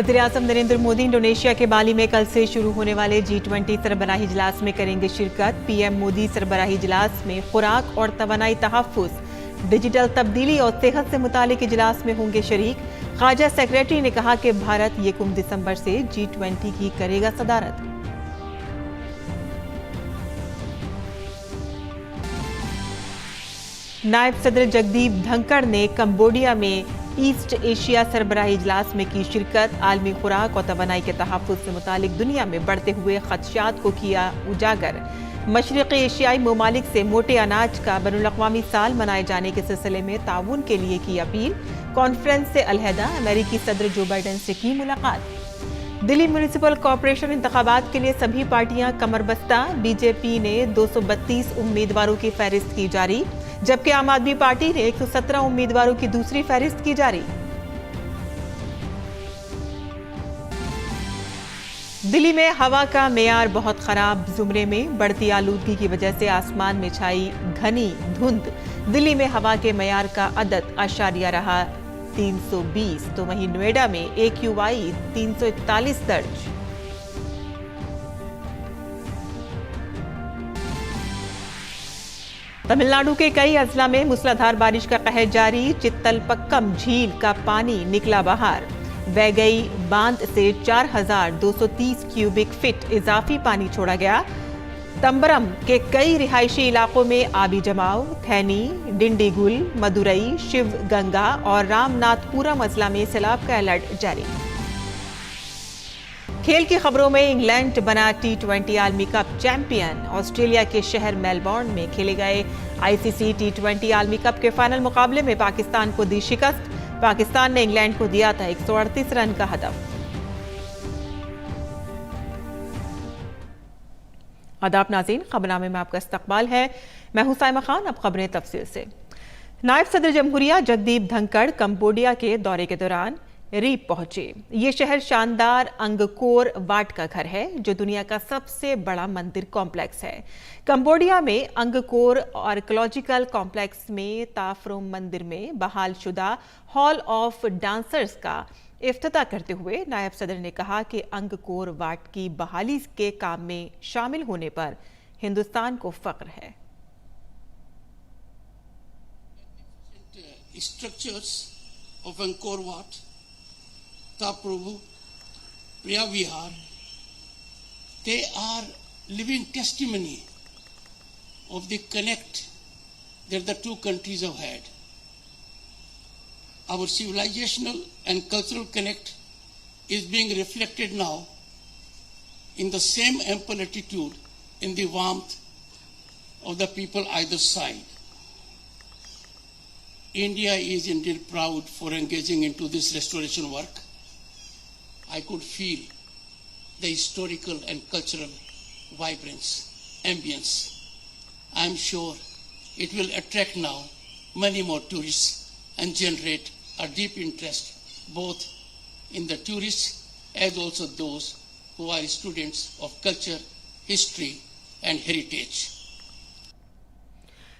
वज़ीर-ए-आज़म नरेंद्र मोदी इंडोनेशिया के बाली में कल से शुरू होने वाले G20 सरबराही इजलास में करेंगे शिरकत। पीएम मोदी सरबराही इजलास में खुराक और तवानाई तहफ़्फ़ुज़, डिजिटल तब्दीली और सेहत से मुतालिक इजलास में होंगे शरीक। खारजा सेक्रेटरी ने कहा कि भारत 1 दिसंबर से G20 की करेगा सदारत। नायब सदर जगदीप धनखड़ ने कंबोडिया में ईस्ट एशिया सरबराही इजलास में की शिरकत। आलमी खुराक और तवानाई के तहफ़्फ़ुज़ से मुतालिक दुनिया में बढ़ते हुए खदशात को किया उजागर। मशरिक़ी एशियाई ममालिक से मोटे अनाज का बैनुल-अक़वामी साल मनाए जाने के सिलसिले में ताउन के लिए की अपील। कॉन्फ्रेंस से अलहदा अमेरिकी सदर जो बाइडेन से की मुलाकात। दिल्ली म्यूनिसिपल कॉरपोरेशन इंतखाबात के लिए सभी पार्टियां कमरबस्ता। बीजेपी ने 232 उम्मीदवारों की फहरिस्त की जारी, जबकि आम आदमी पार्टी ने 117 उम्मीदवारों की दूसरी फहरिस्त की जारी। दिल्ली में हवा का मेयार बहुत खराब। जुमरे में बढ़ती आलूदगी की वजह से आसमान में छाई घनी धुंध। दिल्ली में हवा के मेयार का अदद आशारिया रहा 320, तो वहीं नोएडा में AQI 341 दर्ज। तमिलनाडु के कई अजला में मूसलाधार बारिश का कहर जारी। चित्तलपक्कम झील का पानी निकला बाहर। वैगई बांध से 4230 क्यूबिक फीट इजाफी पानी छोड़ा गया। तंबरम के कई रिहायशी इलाकों में आबी जमाव। थैनी, डिंडीगुल, मदुरई, शिवगंगा और रामनाथपुरम अजला में सैलाब का अलर्ट जारी। खेल की खबरों में इंग्लैंड बना T20 आलमी कप चैंपियन। ऑस्ट्रेलिया के शहर मेलबोर्न में खेले गए ICC T20 आलमी कप के फाइनल मुकाबले में पाकिस्तान को दी शिकस्त। पाकिस्तान ने इंग्लैंड को दिया था 138 रन का हदफ। आदाब नाज़रीन, खबरनामे में आपका इस्तकबाल है। मैं हूं साइमा खान। अब खबरें तफसील से। नायब सदर जमहूरिया जगदीप धनखड़ कंबोडिया के दौरे के दौरान रीप पहुंचे। ये शहर शानदार अंगकोर वाट का घर है, जो दुनिया का सबसे बड़ा मंदिर कॉम्प्लेक्स है। कंबोडिया में अंगकोर आर्कियोलॉजिकल कॉम्प्लेक्स में ताफरोम मंदिर में बहाल शुदा हॉल ऑफ डांसर्स का इफ्तिताह करते हुए नायब सदर ने कहा कि अंगकोर वाट की बहाली के काम में शामिल होने पर हिंदुस्तान को फख्र है। Structures of Angkor Wat, Taprobhu, Priya Vihar, they are living testimony of the connect that the two countries have had. Our civilizational and cultural connect is being reflected now in the same ample attitude, in the warmth of the people either side. India is indeed proud for engaging into this restoration work. I could feel the historical and cultural vibrance, ambience. I am sure it will attract now many more tourists and generate a deep interest both in the tourists as also those who are students of culture, history and heritage.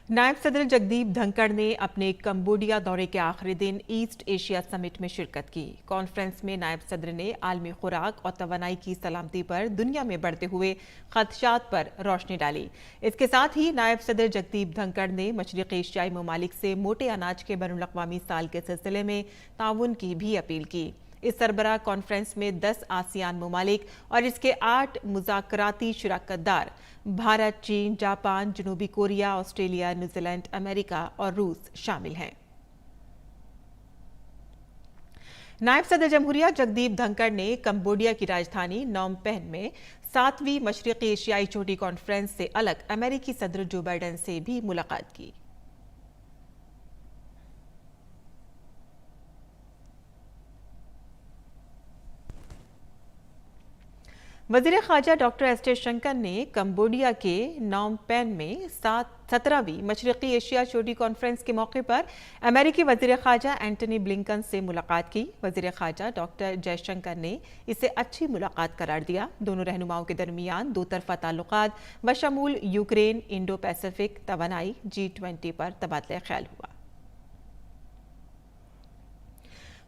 नायब सदर जगदीप धनखड़ ने अपने Cambodia दौरे के आखिरी दिन east Asia summit में शिरकत की। कॉन्फ्रेंस में नायब सदर ने आलमी खुराक और तवानाई की सलामती पर दुनिया में बढ़ते हुए खदशात पर रोशनी डाली। इसके साथ ही नायब सदर जगदीप धनखड़ ने मशरिक़ी एशियाई ममालिक से मोटे अनाज के बैनुल-अक़वामी साल के सिलसिले में ताउन की भी अपील की। इस सरबराह कॉन्फ्रेंस में 10 आसियान ममालिक और इसके 8 मुज़ाकराती शिराकतदार भारत, चीन, जापान, जनूबी कोरिया, ऑस्ट्रेलिया, न्यूजीलैंड, अमेरिका और रूस शामिल हैं। नायब सदर जमहूरिया जगदीप धनखड़ ने कंबोडिया की राजधानी नोम पेन्ह में 7वीं मशरिक़ी एशियाई छोटी कॉन्फ्रेंस से अलग अमेरिकी सदर जो बाइडेन से भी मुलाकात की। वज़ीर ख़ारजा डॉक्टर एस जयशंकर ने कंबोडिया के नोम पेन्ह में 17वीं मशरिक़ी एशिया छोटी कॉन्फ्रेंस के मौके पर अमेरिकी वज़ीर ख़ारजा एंटनी ब्लिंकन से मुलाकात की। वज़ीर ख़ारजा डॉक्टर जयशंकर ने इसे अच्छी मुलाकात करार दिया। दोनों रहनुमाओं के दरमियान दो तरफ़ा ताल्लुक़ात बशमूल यूक्रेन, इंडो पैसिफिक, तवानाई, G20 पर तबादला ख्याल हुआ।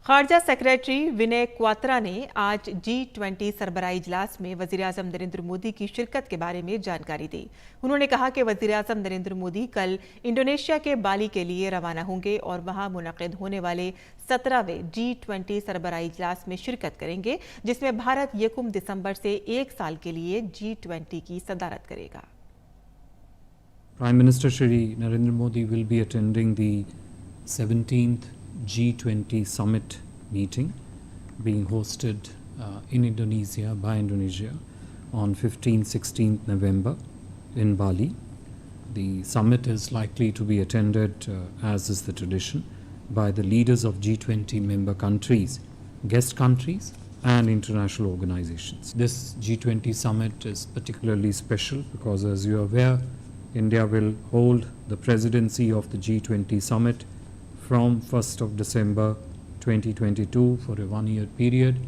खारजा सेक्रेटरी विनय क्वात्रा ने आज G20 सरबराही इजलास में वज़ीर-ए-आज़म नरेंद्र मोदी की शिरकत के बारे में जानकारी दी। उन्होंने कहा कि वज़ीर-ए-आज़म नरेंद्र मोदी कल इंडोनेशिया के बाली के लिए रवाना होंगे और वहां मुनक़िद होने वाले 17वें G20 सरबराही इजलास में शिरकत करेंगे, जिसमें भारत 1 दिसंबर से 1 साल के लिए G20 की सदारत करेगा। Prime Minister Shri Narendra Modi will be attending the 17th G20 summit meeting being hosted in Indonesia by Indonesia on 15-16th November in Bali. The summit is likely to be attended, as is the tradition, by the leaders of G20 member countries, guest countries and international organizations. This G20 summit is particularly special because, as you are aware, India will hold the presidency of the G20 summit from 1st of December 2022 for a one-year period.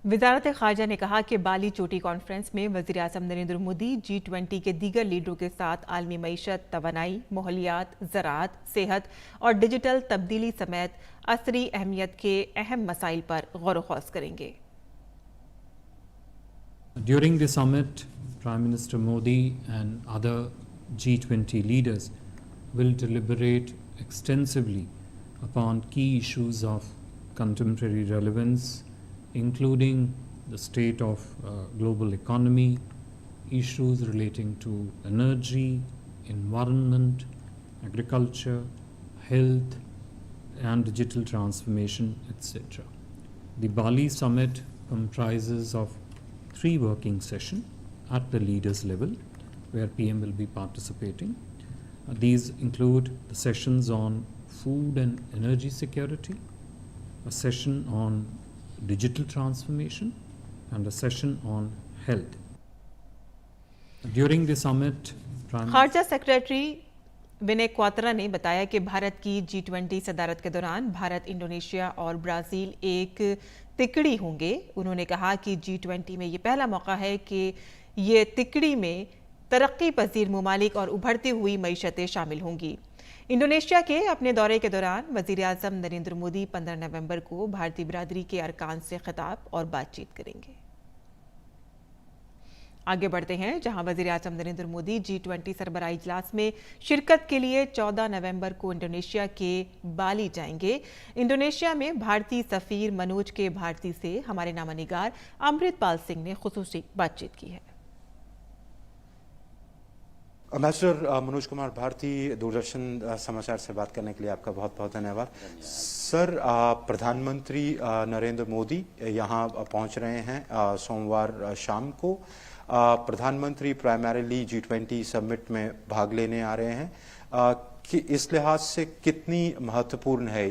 वज़ारत ख़ारजा ने कहा कि बाली चोटी conference में वज़ीर-ए-आज़म Narendra Modi G20 के दीगर लीडरों के साथ आलमी मईशत, तवानाई, माहौलियात, ज़राअत, सेहत और डिजिटल तब्दीली समेत असरी अहमियत के अहम मसाइल पर गौर-व-ख़ौज़ करेंगे। During the summit, Prime Minister Modi and other G20 leaders will deliberate extensively upon key issues of contemporary relevance, including the state of global economy, issues relating to energy, environment, agriculture, health and digital transformation, etc. The Bali summit comprises of 3 working sessions at the leaders level where PM will be participating. These include the sessions on food and energy security, a session on digital transformation and a session on health. During the summit, खारजा secretary Vinay Kwatra ने बताया कि भारत की G20 सदारत के दौरान Bharat, Indonesia और Brazil एक तिकड़ी होंगे। उन्होंने कहा कि G20 में ये पहला मौका है कि ये तिकड़ी में तरक्की पजीर ममालिक और उभरती हुई मईशतें शामिल होंगी। इंडोनेशिया के अपने दौरे के दौरान वज़ीर-ए-आज़म नरेंद्र मोदी 15 नवंबर को भारतीय बिरादरी के अरकान से खिताब और बातचीत करेंगे। आगे बढ़ते हैं, जहां वज़ीर-ए-आज़म नरेंद्र मोदी G20 सरबराही इजलास में शिरकत के लिए 14 नवंबर को इंडोनेशिया के बाली जाएंगे। इंडोनेशिया में भारतीय सफ़ीर मनोज के भारती से हमारे नामानिगार अमृतपाल सिंह ने खुसूसी बातचीत की है। एम्बेसडर मनोज कुमार भारती, दूरदर्शन समाचार से बात करने के लिए आपका बहुत बहुत धन्यवाद। सर, प्रधानमंत्री नरेंद्र मोदी यहाँ पहुँच रहे हैं सोमवार शाम को। प्रधानमंत्री प्राइमरीली G20 समिट में भाग लेने आ रहे हैं कि इस लिहाज से कितनी महत्वपूर्ण है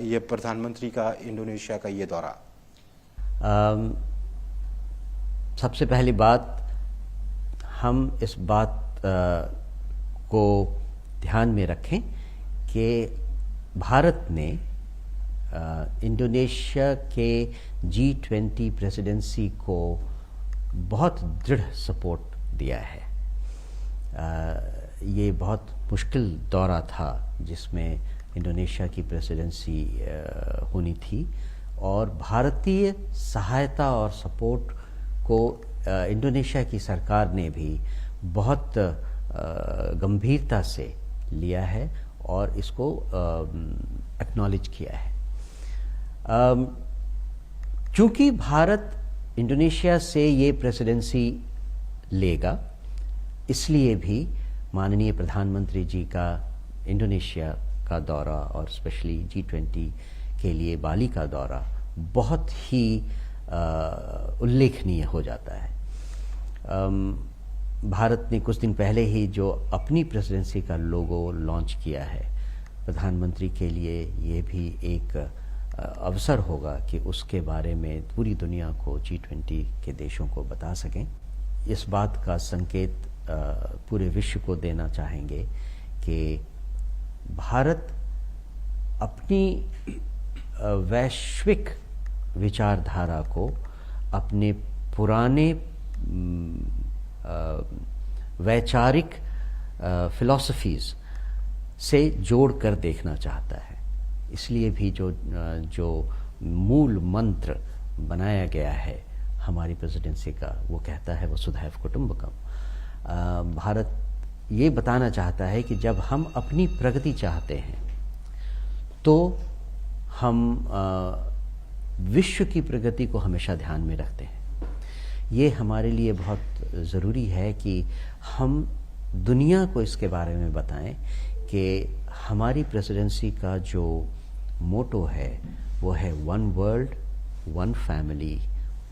ये प्रधानमंत्री का इंडोनेशिया का ये दौरा? सबसे पहली बात, हम इस बात को ध्यान में रखें कि भारत ने इंडोनेशिया के G20 प्रेसिडेंसी को बहुत दृढ़ सपोर्ट दिया है। ये बहुत मुश्किल दौरा था जिसमें इंडोनेशिया की प्रेसिडेंसी होनी थी और भारतीय सहायता और सपोर्ट को इंडोनेशिया की सरकार ने भी बहुत गंभीरता से लिया है और इसको एक्नॉलेज किया है। चूँकि भारत इंडोनेशिया से ये प्रेसिडेंसी लेगा, इसलिए भी माननीय प्रधानमंत्री जी का इंडोनेशिया का दौरा और स्पेशली G20 के लिए बाली का दौरा बहुत ही उल्लेखनीय हो जाता है। भारत ने कुछ दिन पहले ही जो अपनी प्रेसिडेंसी का लोगो लॉन्च किया है, प्रधानमंत्री के लिए ये भी एक अवसर होगा कि उसके बारे में पूरी दुनिया को G20 के देशों को बता सकें। इस बात का संकेत पूरे विश्व को देना चाहेंगे कि भारत अपनी वैश्विक विचारधारा को अपने पुराने वैचारिक फिलॉसफीज़ से जोड़ कर देखना चाहता है। इसलिए भी जो मूल मंत्र बनाया गया है हमारी प्रेसिडेंसी का, वो कहता है वसुधैव कुटुंबकम। भारत ये बताना चाहता है कि जब हम अपनी प्रगति चाहते हैं तो हम विश्व की प्रगति को हमेशा ध्यान में रखते हैं। ये हमारे लिए बहुत ज़रूरी है कि हम दुनिया को इसके बारे में बताएं कि हमारी प्रेसिडेंसी का जो मोटो है वो है one world, one family,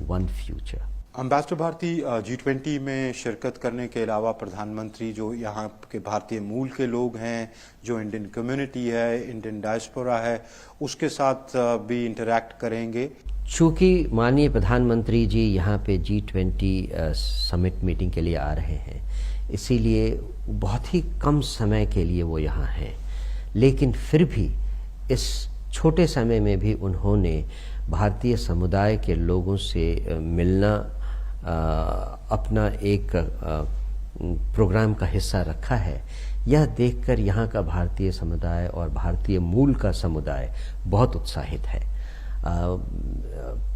one future. Ambassador Bharti, G20 में शिरकत करने के अलावा प्रधानमंत्री जो यहाँ के भारतीय मूल के लोग हैं, जो इंडियन कम्युनिटी है, इंडियन डायस्पोरा है, उसके साथ भी इंटरैक्ट करेंगे। चूँकि माननीय प्रधानमंत्री जी यहाँ पे G20 समिट मीटिंग के लिए आ रहे हैं, इसीलिए बहुत ही कम समय के लिए वो यहाँ हैं, लेकिन फिर भी इस छोटे समय में भी उन्होंने भारतीय समुदाय के लोगों से मिलना अपना एक प्रोग्राम का हिस्सा रखा है। यह देखकर यहाँ का भारतीय समुदाय और भारतीय मूल का समुदाय बहुत उत्साहित है।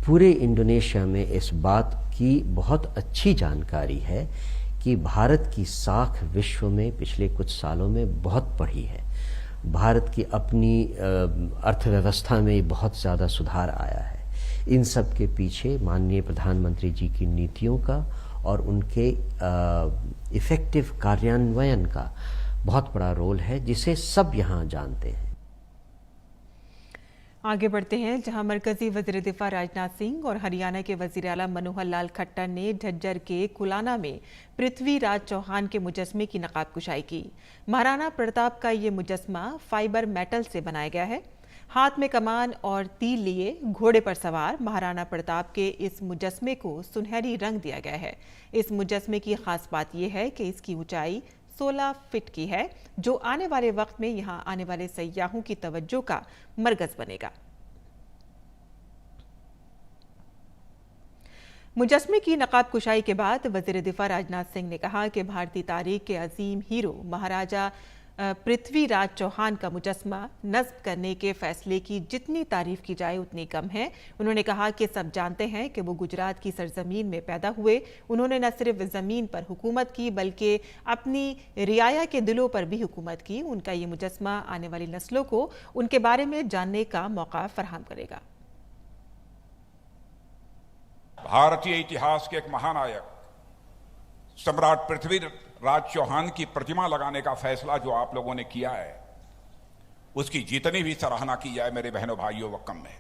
पूरे इंडोनेशिया में इस बात की बहुत अच्छी जानकारी है कि भारत की साख विश्व में पिछले कुछ सालों में बहुत बढ़ी है। भारत की अपनी अर्थव्यवस्था में बहुत ज़्यादा सुधार आया है। इन सब के पीछे माननीय प्रधानमंत्री जी की नीतियों का और उनके इफ़ेक्टिव कार्यान्वयन का बहुत बड़ा रोल है, जिसे सब यहाँ जानते हैं। आगे बढ़ते हैं, जहां मरकजी वज़ीर दिफा राजनाथ सिंह और हरियाणा के वज़ीर आला मनोहर लाल खट्टर ने झज्जर के कुलाना में पृथ्वीराज चौहान के मुजस्मे की नकाबकुशाई की। महाराणा प्रताप का ये मुजस्मा फाइबर मेटल से बनाया गया है। हाथ में कमान और तीर लिए घोड़े पर सवार महाराणा प्रताप के इस मुजस्मे को सुनहरी रंग दिया गया है। इस मुजस्मे की खास बात यह है कि इसकी ऊंचाई 16 फीट की है, जो आने वाले वक्त में यहां आने वाले सयाहों की तवज्जो का मरकज बनेगा। मुजस्मे की नकाबकुशाई के बाद वज़ीर दिफा राजनाथ सिंह ने कहा कि भारतीय तारीख के अजीम हीरो महाराजा पृथ्वीराज चौहान का मुजस्मा नस्ब करने के फैसले की जितनी तारीफ की जाए उतनी कम है। उन्होंने कहा कि सब जानते हैं कि वो गुजरात की सरजमीन में पैदा हुए। उन्होंने न सिर्फ ज़मीन पर हुकूमत की बल्कि अपनी रियाया के दिलों पर भी हुकूमत की। उनका ये मुजस्मा आने वाली नस्लों को उनके बारे में जानने का मौका फराहम करेगा। भारतीय इतिहास के एक महानायक सम्राट पृथ्वीराज चौहान की प्रतिमा लगाने का फैसला जो आप लोगों ने किया है, उसकी जितनी भी सराहना की जाए मेरे बहनों भाइयों वो कम है।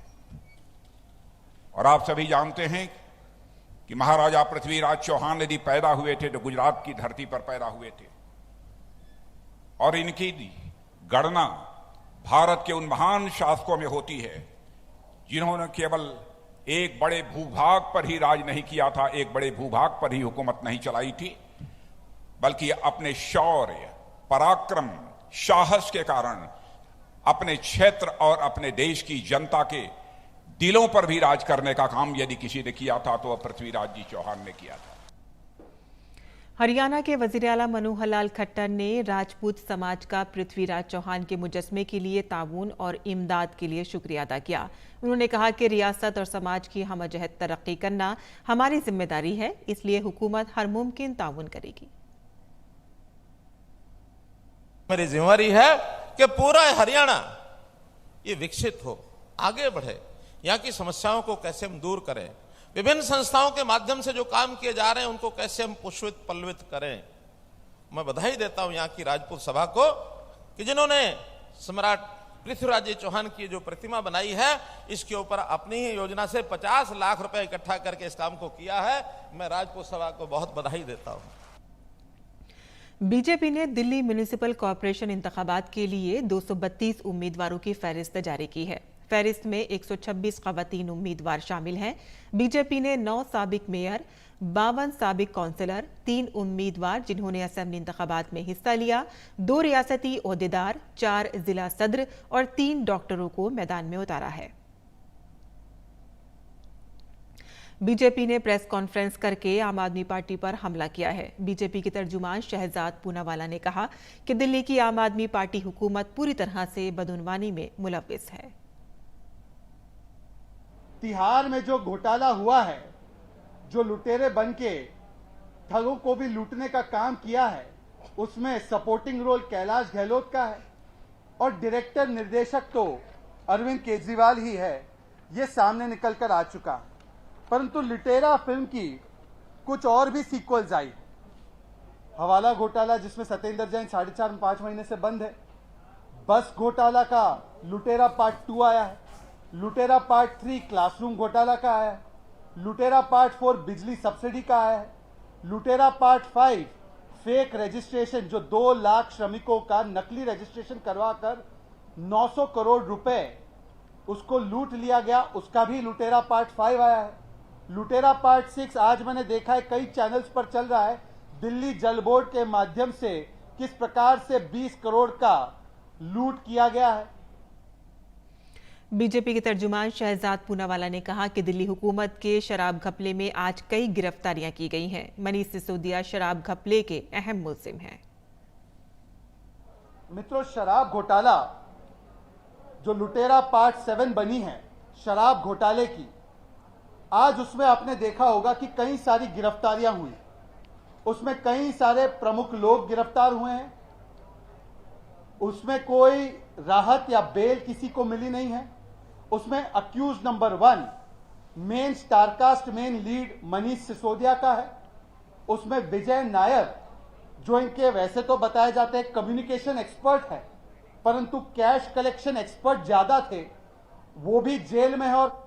और आप सभी जानते हैं कि महाराजा पृथ्वीराज चौहान यदि पैदा हुए थे तो गुजरात की धरती पर पैदा हुए थे, और इनकी गणना भारत के उन महान शासकों में होती है जिन्होंने केवल एक बड़े भूभाग पर ही राज नहीं किया था, एक बड़े भूभाग पर ही हुकूमत नहीं चलाई थी, बल्कि अपने शौर्य, पराक्रम, साहस के कारण अपने क्षेत्र और अपने देश की जनता के दिलों पर भी राज करने का काम यदि किसी ने किया था तो वह पृथ्वीराज जी चौहान ने किया था। हरियाणा के वज़ीर आला मनोहर लाल खट्टर ने राजपूत समाज का पृथ्वीराज चौहान के मुजस्मे के लिए ताउन और इमदाद के लिए शुक्रिया अदा किया। उन्होंने कहा कि रियासत और समाज की हमजहत तरक्की करना हमारी जिम्मेदारी है, इसलिए हुकूमत हर मुमकिन ताउन करेगी। मेरी जिम्मेदारी है कि पूरा हरियाणा ये विकसित हो, आगे बढ़े, यहाँ की समस्याओं को कैसे हम दूर करें, विभिन्न संस्थाओं के माध्यम से जो काम किए जा रहे हैं उनको कैसे हम पुष्पित पल्लवित करें। मैं बधाई देता हूं यहाँ की राजपूत सभा को कि जिन्होंने सम्राट पृथ्वीराज चौहान की जो प्रतिमा बनाई है, इसके ऊपर अपनी ही योजना से 50 लाख रुपए इकट्ठा करके इस काम को किया है। मैं राजपूत सभा को बहुत बधाई देता हूं। बीजेपी ने दिल्ली म्युनिसिपल कॉरपोरेशन इंतखाबात के लिए 232 उम्मीदवारों की फहरिस्त जारी की है। फहरिस्त में 126 खवातीन उम्मीदवार शामिल हैं। बीजेपी ने 9 साबिक मेयर, 52 साबिक काउंसलर, 3 उम्मीदवार जिन्होंने असेंबली इंतखाबात में हिस्सा लिया, 2 रियासती ओहदेदार, 4 जिला सदर और 3 डॉक्टरों को मैदान में उतारा है। बीजेपी ने प्रेस कॉन्फ्रेंस करके आम आदमी पार्टी पर हमला किया है। बीजेपी के तर्जुमान शहजाद पूनावाला ने कहा कि दिल्ली की आम आदमी पार्टी हुकूमत पूरी तरह से बदउनवानी में मुलव्विस है। तिहाड़ में जो घोटाला हुआ है, जो लुटेरे बन के ठगों को भी लूटने का काम किया है, उसमें सपोर्टिंग रोल कैलाश गहलोत का है और डायरेक्टर निर्देशक तो अरविंद केजरीवाल ही है। ये सामने निकल कर आ चुका है। परंतु लुटेरा फिल्म की कुछ और भी सीक्वल्स आई। हवाला घोटाला जिसमें सत्येंद्र जैन 4.5 महीने से बंद है। बस घोटाला का लुटेरा पार्ट 2 आया है। लुटेरा पार्ट 3 क्लासरूम घोटाला का आया है। लुटेरा पार्ट 4 बिजली सब्सिडी का आया है। लुटेरा पार्ट 5 फेक रजिस्ट्रेशन, जो 2 लाख श्रमिकों का नकली रजिस्ट्रेशन करवाकर 900 करोड़ रुपए उसको लूट लिया गया, उसका भी लुटेरा पार्ट 5 आया है। लुटेरा पार्ट 6 आज मैंने देखा है कई चैनल्स पर चल रहा है। दिल्ली जल बोर्ड के माध्यम से किस प्रकार से 20 करोड़ का लूट किया गया है। बीजेपी के तर्जुमान शहजाद पूनावाला ने कहा कि दिल्ली हुकूमत के शराब घपले में आज कई गिरफ्तारियां की गई हैं। मनीष सिसोदिया शराब घपले के अहम मुलजिम हैं। मित्रों, शराब घोटाला जो लुटेरा पार्ट 7 बनी है शराब घोटाले की, आज उसमें आपने देखा होगा कि कई सारी गिरफ्तारियां हुई। उसमें कई सारे प्रमुख लोग गिरफ्तार हुए हैं। उसमें कोई राहत या बेल किसी को मिली नहीं है। उसमें accused number 1 main star cast main lead Manish Sisodia का है। उसमें विजय नायर, जो इनके वैसे तो बताए जाते हैं कम्युनिकेशन एक्सपर्ट है, परंतु कैश कलेक्शन एक्सपर्ट ज्यादा थे, वो भी जेल में है। और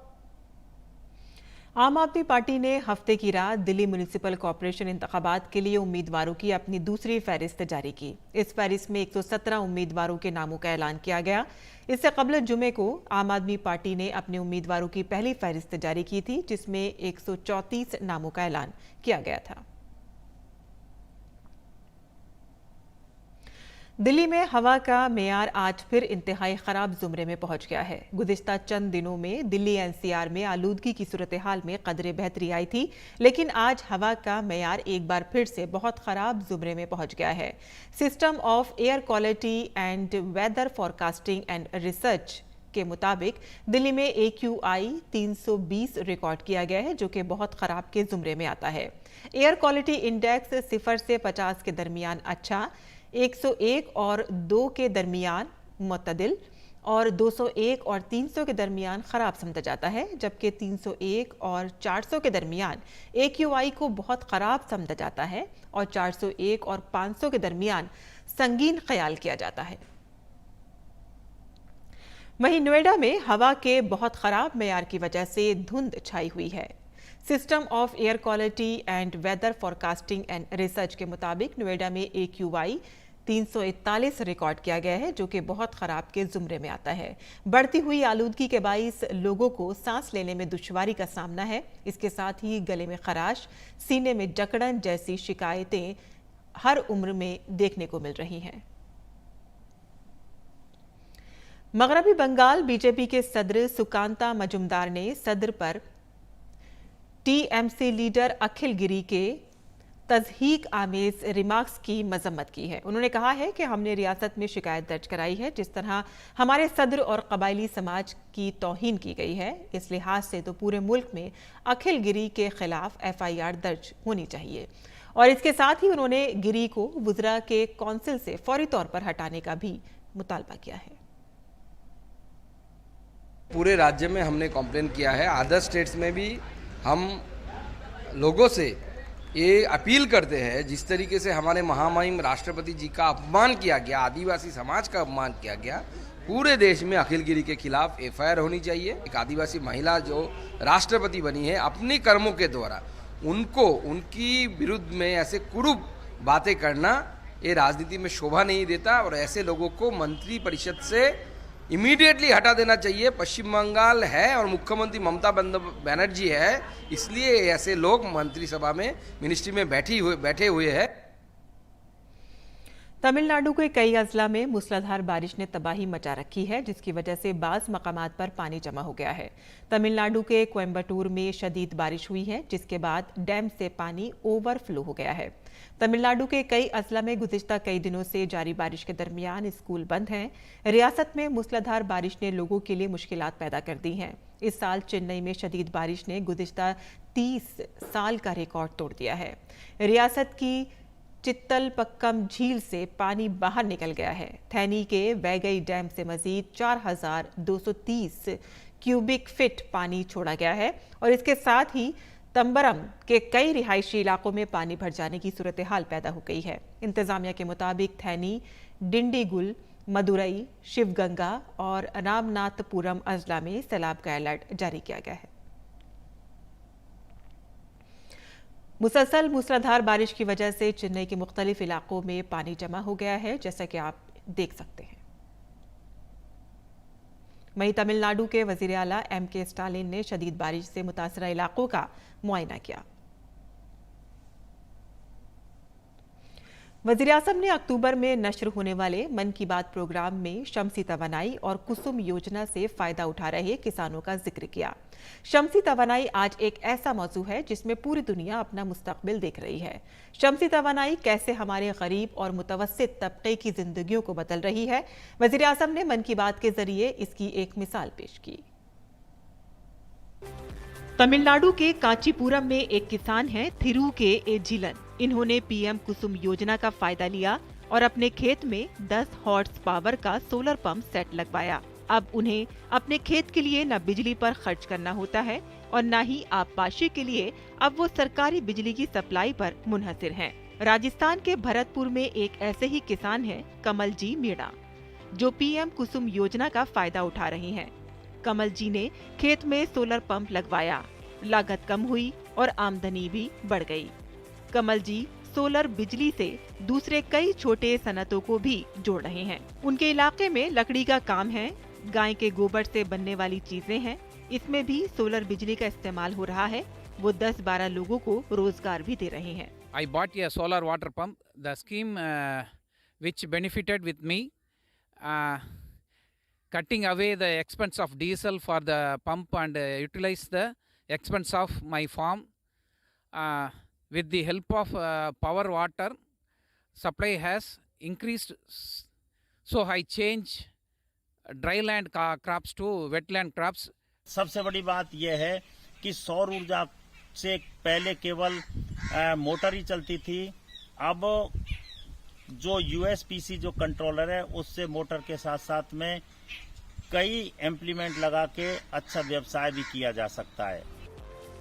आम आदमी पार्टी ने हफ्ते की रात दिल्ली म्युनिसिपल कॉर्पोरेशन इंतखाबात के लिए उम्मीदवारों की अपनी दूसरी फहरिस्त जारी की। इस फहरिस्त में 117 उम्मीदवारों के नामों का ऐलान किया गया। इससे कबल जुमे को आम आदमी पार्टी ने अपने उम्मीदवारों की पहली फहरिस्त जारी की थी, जिसमें 134 नामों का ऐलान किया गया था। दिल्ली में हवा का मेयार आज फिर इंतहाई खराब जुमरे में पहुंच गया है। गुज़िश्ता चंद दिनों में दिल्ली एनसीआर में आलूदगी की सूरत हाल में कदरे बेहतरी आई थी, लेकिन आज हवा का मेयार एक बार फिर से बहुत खराब जुमरे में पहुंच गया है। System of air quality and weather forecasting and research के मुताबिक दिल्ली में AQI 320 रिकॉर्ड किया गया है, जो कि बहुत खराब के जुमरे में आता है। एयर क्वालिटी इंडेक्स 0 से 50 के दरमियान अच्छा, 101 और 2 के दरमियान मुतदिल और 201 और 300 के दरमियान खराब समझा जाता है, जबकि 301 और 400 के दरमियान AQI को बहुत खराब समझा जाता है और 401 और 500 के दरमियान संगीन ख्याल किया जाता है। वहीं नोएडा में हवा के बहुत खराब मेयार की वजह से धुंध छाई हुई है। System of air quality and weather forecasting and research के मुताबिक नोएडा में AQI 341 रिकॉर्ड किया गया है, जो कि बहुत खराब के जुमरे में आता है। बढ़ती हुई आलूदगी के बाइस लोगों को सांस लेने में दुश्वारी का सामना है। इसके साथ ही गले में खराश, सीने में जकड़न जैसी शिकायतें हर उम्र में देखने को मिल रही हैं। मगरबी बंगाल बीजेपी के सदर सुकांता मजुमदार ने सदर पर TMC लीडर अखिल गिरी के तज़हीक आमेज रिमार्क्स की मजम्मत की है। उन्होंने कहा है कि हमने रियासत में शिकायत दर्ज कराई है, जिस तरह हमारे सदर और कबायली समाज की तौहीन की गई है। इस लिहाज से तो पूरे मुल्क में अखिल गिरी के खिलाफ FIR दर्ज होनी चाहिए। और इसके साथ ही उन्होंने गिरी को वुज़रा के कौंसिल से फौरी तौर पर हटाने का भी मुतालबा किया है। पूरे राज्य में हमने कंप्लेन किया है। अदर स्टेट्स में भी हम लोगों से ये अपील करते हैं, जिस तरीके से हमारे महामहिम राष्ट्रपति जी का अपमान किया गया, आदिवासी समाज का अपमान किया गया, पूरे देश में अखिल गिरी के खिलाफ FIR होनी चाहिए। एक आदिवासी महिला जो राष्ट्रपति बनी है, अपने कर्मों के द्वारा उनको उनकी विरुद्ध में ऐसे कुरूप बातें करना ये राजनीति में शोभा नहीं देता और ऐसे लोगों को मंत्री परिषद से इमीडिएटली हटा देना चाहिए। पश्चिम बंगाल है और मुख्यमंत्री ममता बनर्जी है, इसलिए ऐसे लोग मंत्रिसभा में मिनिस्ट्री में बैठे हुए हैं। तमिलनाडु के कई अजला में मूसलाधार बारिश ने तबाही मचा रखी है, जिसकी वजह से बाज़ मकामात पर पानी जमा हो गया है। तमिलनाडु के कोयम्बटूर में शदीद बारिश हुई है, जिसके बाद डैम से पानी ओवरफ्लो हो गया है। तमिलनाडु के कई अजला में गुज़िश्ता कई दिनों से जारी बारिश के दरमियान स्कूल बंद हैं। रियासत में मूसलाधार बारिश ने लोगों के लिए मुश्किलात पैदा कर दी हैं। इस साल चेन्नई में शदीद बारिश ने गुज़िश्ता 30 साल का रिकॉर्ड तोड़ दिया है। रियासत की चित्तलपक्कम झील से पानी बाहर निकल गया है। थैनी के वैगई डैम से मजीद 4230 क्यूबिक फीट पानी छोड़ा गया है और इसके साथ ही तंबरम के कई रिहायशी इलाकों में पानी भर जाने की सूरत हाल पैदा हो गई है। इंतजामिया के मुताबिक थैनी, डिंडीगुल, मदुरई, शिवगंगा और रामनाथपुरम अजला में सैलाब का अलर्ट जारी किया गया है। मुसलसल मूसलाधार बारिश की वजह से चेन्नई के मुख्तलिफ इलाकों में पानी जमा हो गया है, जैसा कि आप देख सकते हैं। वहीं तमिलनाडु के वजीर आला M.K. स्टालिन ने शदीद बारिश से मुतासरा इलाकों का मुआयना किया। वज़ीर आज़म ने अक्टूबर में नश्र होने वाले मन की बात प्रोग्राम में शमसी तवानाई और कुसुम योजना से फायदा उठा रहे किसानों का जिक्र किया। शमसी तवानाई आज एक ऐसा मौजू है जिसमें पूरी दुनिया अपना मुस्तकबिल देख रही है। शमसी तवानाई कैसे हमारे गरीब और मुतवस्सित तबके की जिंदगियों को बदल रही है, वज़ीर आज़म ने मन की बात के जरिए इसकी एक मिसाल पेश की। तमिलनाडु के कांचीपुरम में एक किसान हैं थिरू के एजिलन। इन्होंने पीएम कुसुम योजना का फायदा लिया और अपने खेत में 10 हॉर्स पावर का सोलर पंप सेट लगवाया। अब उन्हें अपने खेत के लिए न बिजली पर खर्च करना होता है और न ही आबपाशी के लिए अब वो सरकारी बिजली की सप्लाई पर मुनहसिर हैं। राजस्थान के भरतपुर में एक ऐसे ही किसान हैं कमल जी मीणा, जो पीएम कुसुम योजना का फायदा उठा रहे हैं। कमल जी ने खेत में सोलर पंप लगवाया, लागत कम हुई और आमदनी भी बढ़ गई। कमल जी सोलर बिजली से दूसरे कई छोटे सनतों को भी जोड़ रहे हैं। उनके इलाके में लकड़ी का काम है, गाय के गोबर से बनने वाली चीजें हैं, इसमें भी सोलर बिजली का इस्तेमाल हो रहा है। वो 10-12 लोगों को रोजगार भी दे रहे हैं। I bought a solar water pump. The scheme which benefited with me, cutting away the expense of diesel for the pump and utilize the expense of my farm. With the help of power water supply has increased, so I change dryland crops to wetland crops. सबसे बड़ी बात यह है कि सौर ऊर्जा से पहले केवल मोटर ही चलती थी। अब जो यूएसपीसी जो कंट्रोलर है उससे मोटर के साथ साथ में कई इम्प्लीमेंट लगा के अच्छा व्यवसाय भी किया जा सकता है।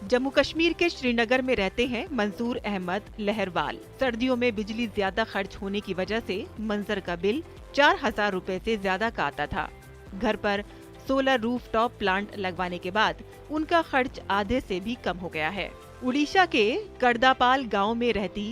जम्मू कश्मीर के श्रीनगर में रहते हैं मंजूर अहमद लहरवाल। सर्दियों में बिजली ज्यादा खर्च होने की वजह से मंजर का बिल 4000 रुपए से ज्यादा का आता था। घर पर सोलर रूफटॉप प्लांट लगवाने के बाद उनका खर्च आधे से भी कम हो गया है। उड़ीसा के करदापाल गांव में रहती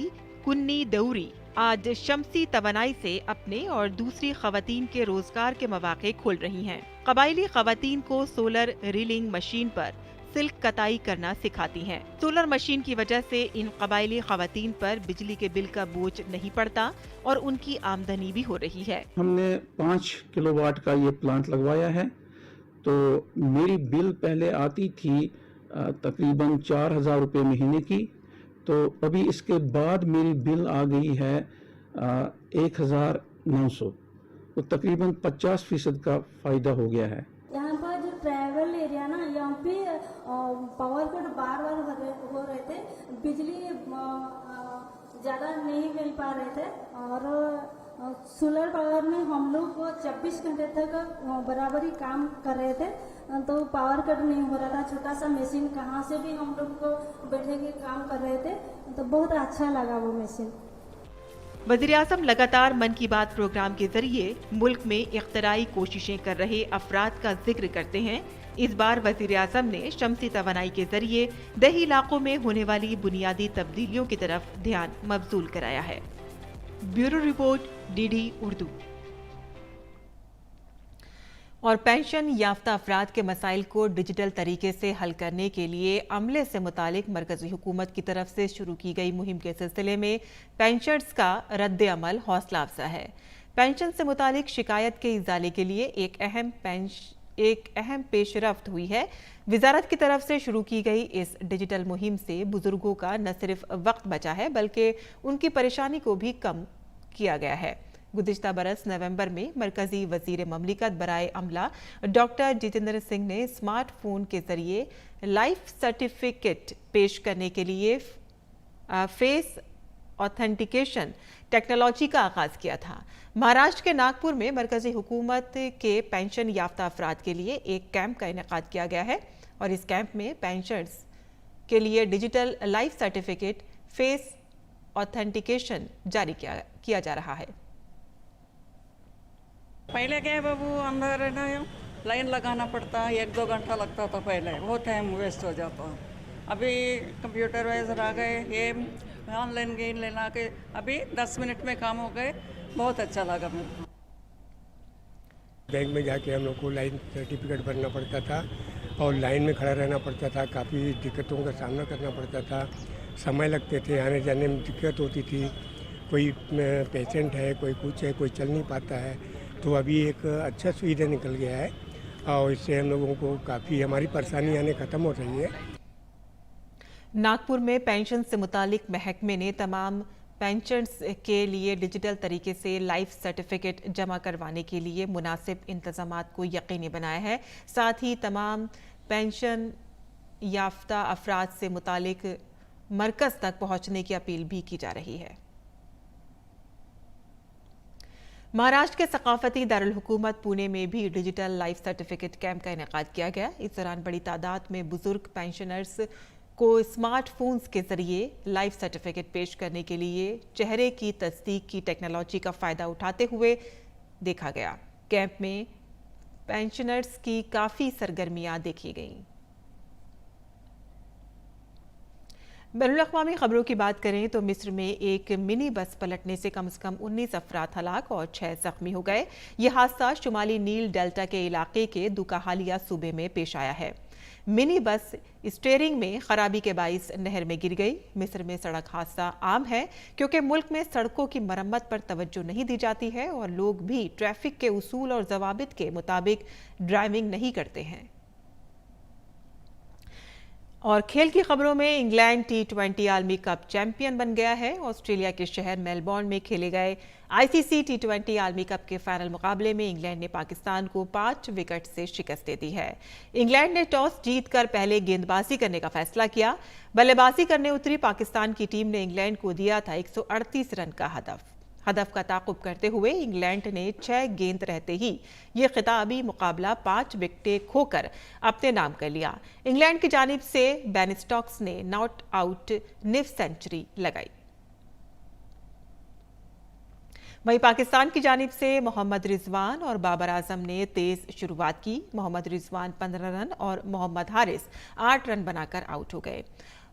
कुन्नी दौरी आज शमसी तवानाई से अपने और दूसरी खवातीन के रोजगार के मौके खोल रही हैं। कबायली खवातीन को सोलर रीलिंग मशीन पर सिल्क कताई करना सिखाती हैं। सोलर मशीन की वजह से इन कबायली खवातीन पर बिजली के बिल का बोझ नहीं पड़ता और उनकी आमदनी भी हो रही है। हमने 5 किलोवाट का ये प्लांट लगवाया है, तो मेरी बिल पहले आती थी तकरीबन 4000 रुपये महीने की, तो अभी इसके बाद मेरी बिल आ गई है 1900, तो तकरीबन 50% का फायदा हो गया है। यहाँ पर जो ट्रैवल एरिया ना, यहाँ पे पावर कट बार हो रहे थे, बिजली ज़्यादा नहीं मिल पा रहे थे और सोलर पावर में हम लोग को 24 घंटे तक बराबरी काम कर रहे थे, तो पावर कट नहीं हो रहा था। छोटा सा मशीन कहाँ से भी हम लोग को बैठे के काम कर रहे थे, तो बहुत अच्छा लगा वो मशीन। वज़ीर आज़म लगातार मन की बात प्रोग्राम के जरिए मुल्क में इख्तराई कोशिशें कर रहे अफराद का जिक्र करते हैं। इस बार वज़ीर आज़म ने शमसी तवानाई के जरिए दही इलाकों में होने वाली बुनियादी तब्दीलियों की तरफ ध्यान मबजूल कराया है। Bureau report, DD Urdu. और पेंशन याफ्ता अफराद के मसाइल को डिजिटल तरीके से हल करने के लिए अमले से मुतालिक मरकजी हुकूमत की तरफ से शुरू की गई मुहिम के सिलसिले में पेंशनर्स का रद्द अमल हौसला अफजा है। पेंशन से मुतालिक शिकायत के इजाले के लिए एक अहम पेशरफ्त हुई है। वजारत की तरफ से शुरू की गई इस डिजिटल मुहिम से बुजुर्गों का न सिर्फ वक्त बचा है बल्कि उनकी परेशानी को भी कम किया गया है। गुज़िश्ता बरस नवंबर में मरकजी वजीर ममलिकत बराए अमला डॉक्टर जितेंद्र सिंह ने स्मार्टफोन के जरिए लाइफ सर्टिफिकेट पेश करने के लिए फेस ऑथेंटिकेशन टेक्नोलॉजी का आगाज किया था। महाराष्ट्र के नागपुर में मरकजी हुकूमत के पेंशन याफ्ता अफराद के लिए एक कैंप का इनेकाद किया गया है और इस कैंप में पेंशनर्स के लिए digital life certificate face authentication जारी किया जा रहा है। पहले क्या है बाबू, अंदर है ना लाइन लगाना पड़ता है, 1-2 घंटा लगता था पहले, बहुत टाइम वेस्ट हो जाता। अभी कंप्यूटर वाइज आ गए, ये ऑनलाइन गेन लेना के अभी 10 मिनट में काम हो गए, बहुत अच्छा लगा मेरे को। बैंक में जाके हम लोग को लाइन सर्टिफिकेट भरना पड़ता था और लाइन में खड़ा रहना पड़ता था, काफ़ी दिक्कतों का सामना करना पड़ता था, समय लगते थे, आने जाने में दिक्कत होती थी, कोई पेशेंट है, कोई कुछ है, कोई चल नहीं पाता है। तो अभी एक अच्छा सुविधा निकल गया है और इससे हम लोगों को काफ़ी हमारी परेशानी आने ख़त्म हो रही है। नागपुर में पेंशन से मुतालिक महकमे ने तमाम पेंशनर्स के लिए डिजिटल तरीके से लाइफ सर्टिफिकेट जमा करवाने के लिए मुनासिब इंतजामात को यकीनी बनाया है। साथ ही तमाम पेंशन याफ्ता अफराद से मुतालिक मरकज़ तक पहुंचने की अपील भी की जा रही है। महाराष्ट्र के सकाफती दारुल हुकूमत पुणे में भी डिजिटल लाइफ सर्टिफिकेट कैंप का इनेकाद किया गया। इस दौरान बड़ी तादाद में बुजुर्ग पेंशनर्स को स्मार्टफोन्स के जरिए लाइफ सर्टिफिकेट पेश करने के लिए चेहरे की तस्दीक की टेक्नोलॉजी का फ़ायदा उठाते हुए देखा गया। कैंप में पेंशनर्स की काफ़ी सरगर्मियां देखी गईं। बैनुल-अक़वामी खबरों की बात करें तो मिस्र में एक मिनी बस पलटने से कम 19 अफराद हलाक और 6 जख्मी हो गए। यह हादसा शुमाली नील डेल्टा के इलाके के दुकाहालिया सूबे में पेश आया है। मिनी बस स्टीयरिंग में खराबी के बाइस नहर में गिर गई। मिस्र में सड़क हादसा आम है क्योंकि मुल्क में सड़कों की मरम्मत पर तवज्जो नहीं दी जाती है और लोग भी ट्रैफिक के उसूल और जवाबित के मुताबिक ड्राइविंग नहीं करते हैं। और खेल की खबरों में इंग्लैंड T20 आलमी कप चैंपियन बन गया है। ऑस्ट्रेलिया के शहर मेलबोर्न में खेले गए ICC T20 आलमी कप के फाइनल मुकाबले में इंग्लैंड ने पाकिस्तान को 5 विकेट से शिकस्त दे दी है। इंग्लैंड ने टॉस जीतकर पहले गेंदबाजी करने का फैसला किया। बल्लेबाजी करने उतरी पाकिस्तान की टीम ने इंग्लैंड को दिया था 138 रन का हदफ का ताक़ुब करते हुए इंग्लैंड ने 6 गेंद रहते ही ये खिताबी मुकाबला 5 विकेटें खोकर अपने नाम कर लिया। इंग्लैंड की जानिब से बेन स्टोक्स ने नॉट आउट निफ सेंचुरी लगाई। वहीं पाकिस्तान की जानिब से मोहम्मद रिजवान और बाबर आजम ने तेज शुरुआत की। मोहम्मद रिजवान 15 रन और मोहम्मद हारिस 8 रन बनाकर आउट हो गए।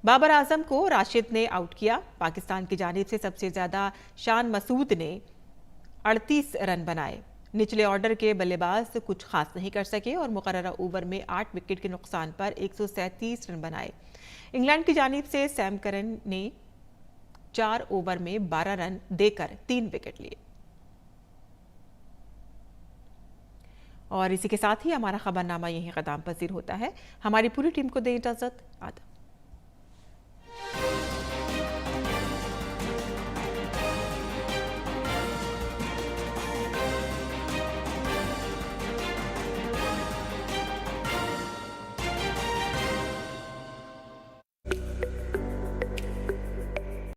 बाबर आजम को राशिद ने आउट किया। पाकिस्तान की जानिब से सबसे ज्यादा शान मसूद ने 38 रन बनाए। निचले ऑर्डर के बल्लेबाज कुछ खास नहीं कर सके और मुकर्ररा ओवर में 8 विकेट के नुकसान पर 137 रन बनाए। इंग्लैंड की जानिब से सैम करन ने 4 ओवर में 12 रन देकर 3 विकेट लिए। और इसी के साथ ही हमारा खबरनामा यहीं ख़त्म पसीर होता है। हमारी पूरी टीम को दें इजाज़त। आदाब।